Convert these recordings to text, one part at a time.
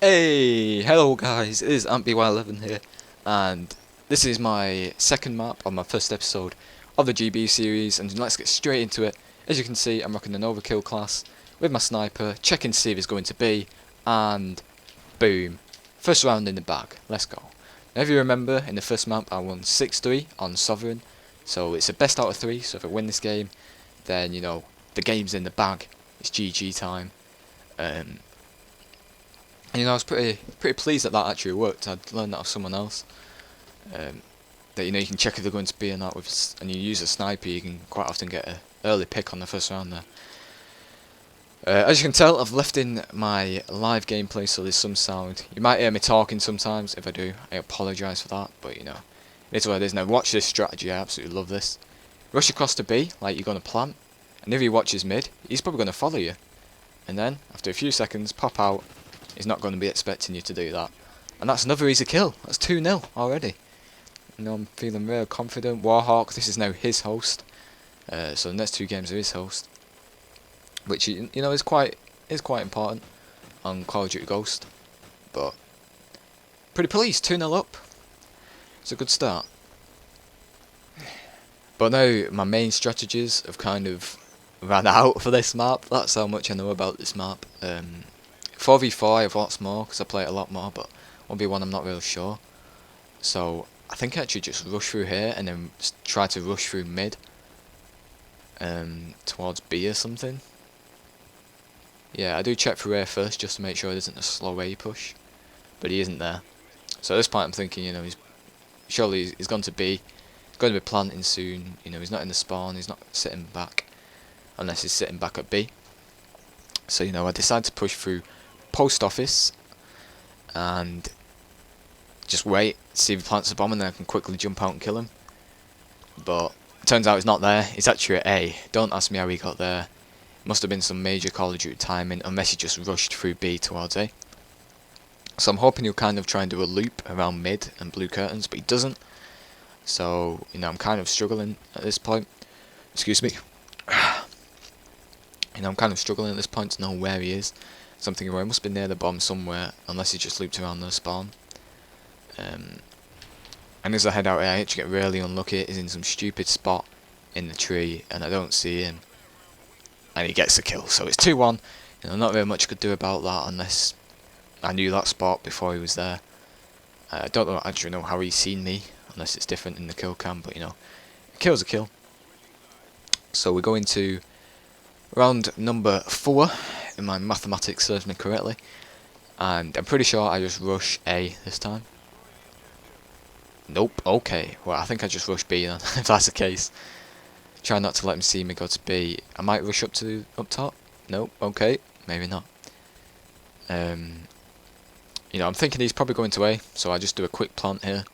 Hey, hello guys, it is AmpBY11 here, and this is my second map on my first episode of the GB series, and let's get straight into it. As you can see, I'm rocking an overkill class with my sniper, checking to see if it's going to be, and boom, first round in the bag, let's go. Now if you remember, in the first map I won 6-3 on Sovereign, so it's a best out of 3, so if I win this game, then, you know, the game's in the bag, it's GG time. And you know, I was pretty pleased that that actually worked. I'd learned that off someone else. That, you know, you can check if they're going to be or not with, and you use a sniper, you can quite often get an early pick on the first round there. As you can tell, I've left in my live gameplay, so there's some sound. You might hear me talking sometimes. If I do, I apologise for that. But you know, it's what it is. Now watch this strategy. I absolutely love this. Rush across to B like you're going to plant, and if he watches mid, he's probably going to follow you. And then after a few seconds, pop out. He's not going to be expecting you to do that. And that's another easy kill. That's 2-0 already. You know, I'm feeling real confident. Warhawk, this is now his host. So the next two games are his host. Which, you know, is quite important on Call of Duty Ghost. But, pretty pleased. 2-0 up. It's a good start. But now, my main strategies have kind of ran out for this map. That's how much I know about this map. 4v4 I have lots more because I play it a lot more, but 1v1 I'm not really sure. So I think I actually just rush through here and then try to rush through mid towards B or something. Yeah, I do check through A first just to make sure it isn't a slow A push, but he isn't there. So at this point I'm thinking, you know, surely he's gone to B. He's going to be planting soon. You know, he's not in the spawn. He's not sitting back unless he's sitting back at B. So, you know, I decide to push through post office and just wait, see if he plants a bomb, and then I can quickly jump out and kill him. But it turns out he's not there. He's actually at A. Don't ask me how he got there. Must have been some major Call of Duty timing, unless he just rushed through B towards A. So I'm hoping he'll kind of try and do a loop around mid and blue curtains, but he doesn't. So, you know, I'm kind of struggling at this point. Excuse me. You know, I'm kind of struggling at this point to know where he is. So I'm thinking, well, he must be near the bomb somewhere, unless he just looped around the spawn. And as I head out here, I actually get really unlucky. He's in some stupid spot in the tree, and I don't see him. And he gets the kill, so it's 2-1. You know, not really much I could do about that, unless I knew that spot before he was there. I don't actually know how he's seen me, unless it's different in the kill cam, but you know, a kill's a kill. So we're going to round number 4, if my mathematics serves me correctly, and I'm pretty sure I just rush A this time. Nope, okay, well I think I just rush B then, if that's the case. Try not to let him see me go to B. I might rush up top. Nope, okay, maybe not. You know, I'm thinking he's probably going to A, so I just do a quick plant here.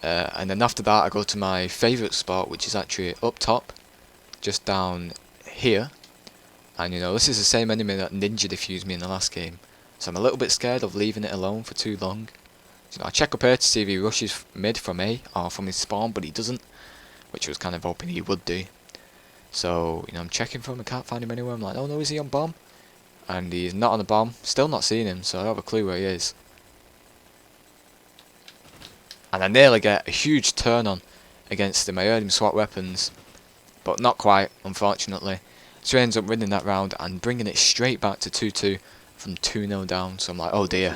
And then after that I go to my favourite spot, which is actually up top, just down here. And you know, this is the same enemy that ninja defused me in the last game, so I'm a little bit scared of leaving it alone for too long. So, you know, I check up here to see if he rushes mid from A or from his spawn, but he doesn't, which I was kind of hoping he would do. So, you know, I'm checking for him, I can't find him anywhere. I'm like, oh no, is he on bomb? And he's not on the bomb, still not seeing him, so I don't have a clue where he is. And I nearly get a huge turn on against him. I heard him swap weapons, but not quite, unfortunately. So he ends up winning that round and bringing it straight back to 2-2 from 2-0 down. So I'm like, oh dear,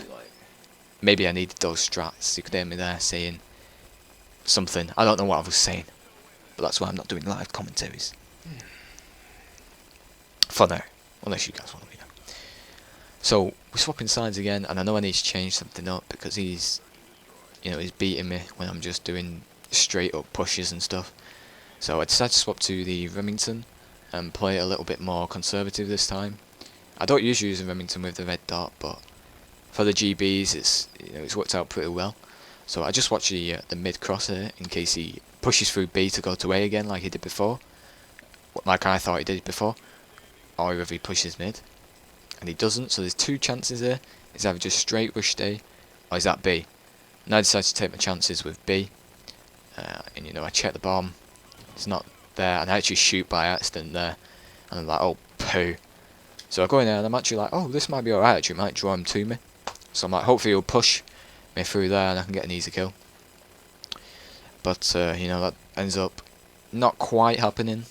maybe I needed those strats. You could hear me there saying something. I don't know what I was saying, but that's why I'm not doing live commentaries. For now, unless you guys want to be there. So we're swapping sides again, and I know I need to change something up because he's, you know, he's beating me when I'm just doing straight up pushes and stuff. So I decided to swap to the Remington and play a little bit more conservative this time. I don't usually use a Remington with the red dot, but for the GBs it's worked out pretty well. So I just watch the mid cross here in case he pushes through B to go to A again like he did before, like I thought he did before, or if he pushes mid and he doesn't. So there's two chances here. It's either just straight rush A or is at B. And I decided to take my chances with B, and you know, I check the bomb. It's not there, and I actually shoot by accident there, and I'm like, oh poo. So I go in there and I'm actually like, oh, this might be alright, actually, it might draw him to me. So I'm like, hopefully he'll push me through there and I can get an easy kill. But, you know, that ends up not quite happening.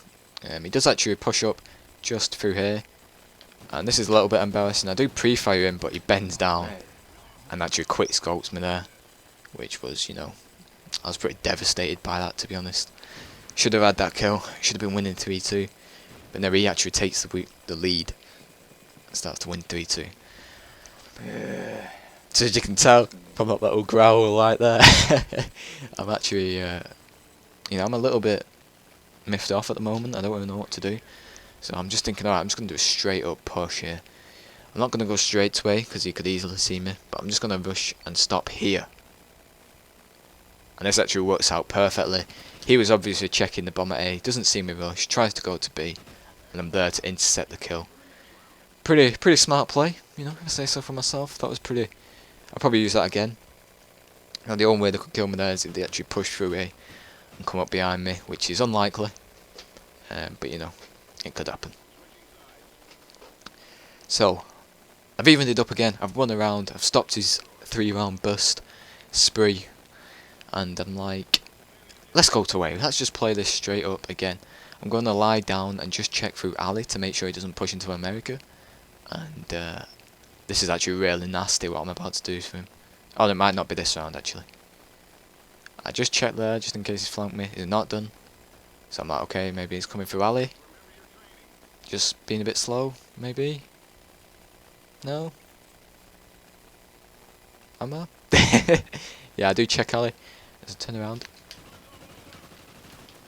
He does actually push up just through here. And this is a little bit embarrassing. I do pre-fire him, but he bends down and actually quick scopes me there. Which was, you know, I was pretty devastated by that, to be honest. Should have had that kill. Should have been winning 3-2. But no, he actually takes the lead. And starts to win 3-2. So as you can tell from that little growl right there, I'm actually, you know, I'm a little bit miffed off at the moment. I don't really know what to do. So I'm just thinking, alright, I'm just going to do a straight up push here. I'm not going to go straight away because he could easily see me. But I'm just going to rush and stop here. And this actually works out perfectly. He was obviously checking the bomb at A, doesn't see me rush, tries to go to B, and I'm there to intercept the kill. Pretty smart play, you know, if I say so for myself. That was pretty. I'll probably use that again. Now the only way they could kill me there is if they actually push through A and come up behind me, which is unlikely. But you know, it could happen. So, I've evened it up again. I've won a round. I've stopped his 3-round burst spree. And I'm like, let's go to A. Let's just play this straight up again. I'm going to lie down and just check through Ali to make sure he doesn't push into America. And this is actually really nasty what I'm about to do for him. Oh, it might not be this round actually. I just checked there just in case he's flanked me. He's not done. So I'm like, okay, maybe he's coming through Ali. Just being a bit slow, maybe. No? Am I? Yeah, I do check Ali. There's a turnaround.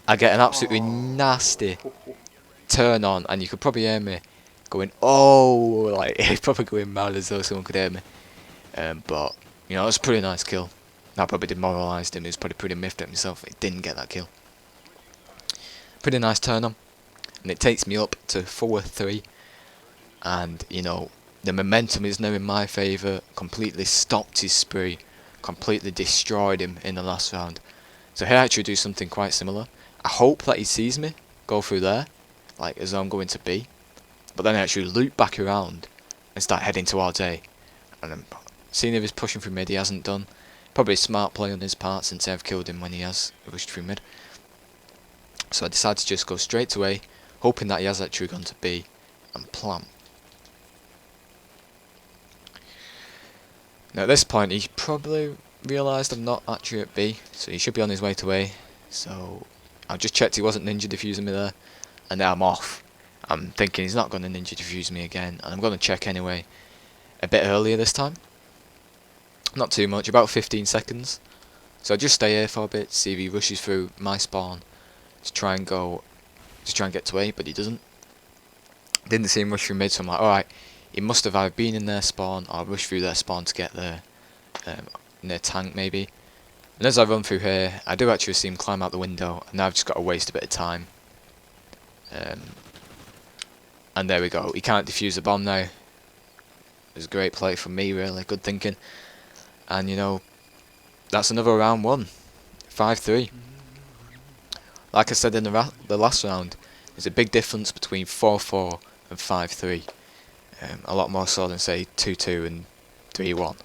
I get an absolutely nasty turn on, and you could probably hear me going, oh, like, it's probably going mad as though someone could hear me. But, you know, it was a pretty nice kill. That probably demoralised him. He was probably pretty miffed at himself. He didn't get that kill. Pretty nice turn on. And it takes me up to 4-3. And, you know, the momentum is now in my favour. Completely stopped his spree. Completely destroyed him in the last round. So here I actually do something quite similar. I hope that he sees me go through there, like as though I'm going to B. But then I actually loop back around and start heading towards A. And I'm seeing if he's pushing through mid. He hasn't done. Probably a smart play on his part since I've killed him when he has rushed through mid. So I decided to just go straight to A, hoping that he has actually gone to B and plant. Now at this point he probably realised I'm not actually at B, so he should be on his way to A. So I just checked he wasn't ninja defusing me there, and now I'm off. I'm thinking he's not going to ninja defuse me again, and I'm going to check anyway. A bit earlier this time. Not too much, about 15 seconds. So I just stay here for a bit, see if he rushes through my spawn to try and get to A, but he doesn't. Didn't see him rush through mid, so I'm like, alright, he must have either been in their spawn or rushed through their spawn to get there. In their tank maybe. And as I run through here, I do actually see him climb out the window, and now I've just got to waste a bit of time. And there we go, he can't defuse the bomb now. It was a great play from me really, good thinking. And you know, that's another round won. 5-3. Like I said in the last round, there's a big difference between 4-4 and 5-3. A lot more so than say 2-2 and 3-1.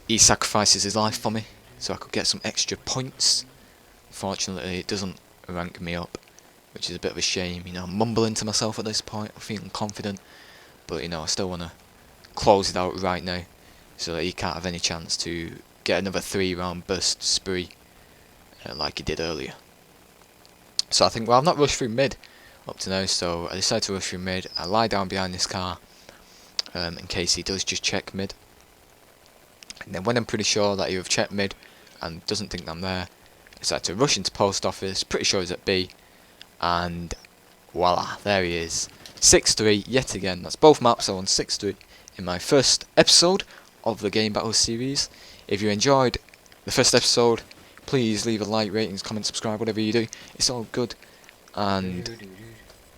He sacrifices his life for me, so I could get some extra points. Fortunately, it doesn't rank me up, which is a bit of a shame. You know, I'm mumbling to myself at this point. I'm feeling confident, but you know, I still want to close it out right now, so that he can't have any chance to get another 3-round burst spree like he did earlier. So I think, well, I've not rushed through mid up to now, so I decided to rush through mid. I lie down behind this car in case he does just check mid. And then when I'm pretty sure that he have checked mid and doesn't think I'm there, I decide to rush into post office, pretty sure he's at B, and voila, there he is. 6-3 yet again. That's both maps I won 6-3 in my first episode of the Game Battles series. If you enjoyed the first episode, please leave a like, ratings, comment, subscribe, whatever you do. It's all good. And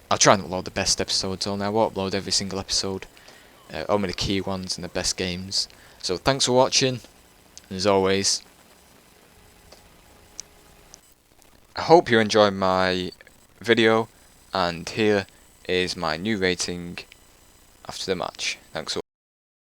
I'll try and upload the best episodes on. I won't upload every single episode. Only the key ones and the best games. So thanks for watching, and as always, I hope you enjoyed my video, and here is my new rating after the match. Thanks for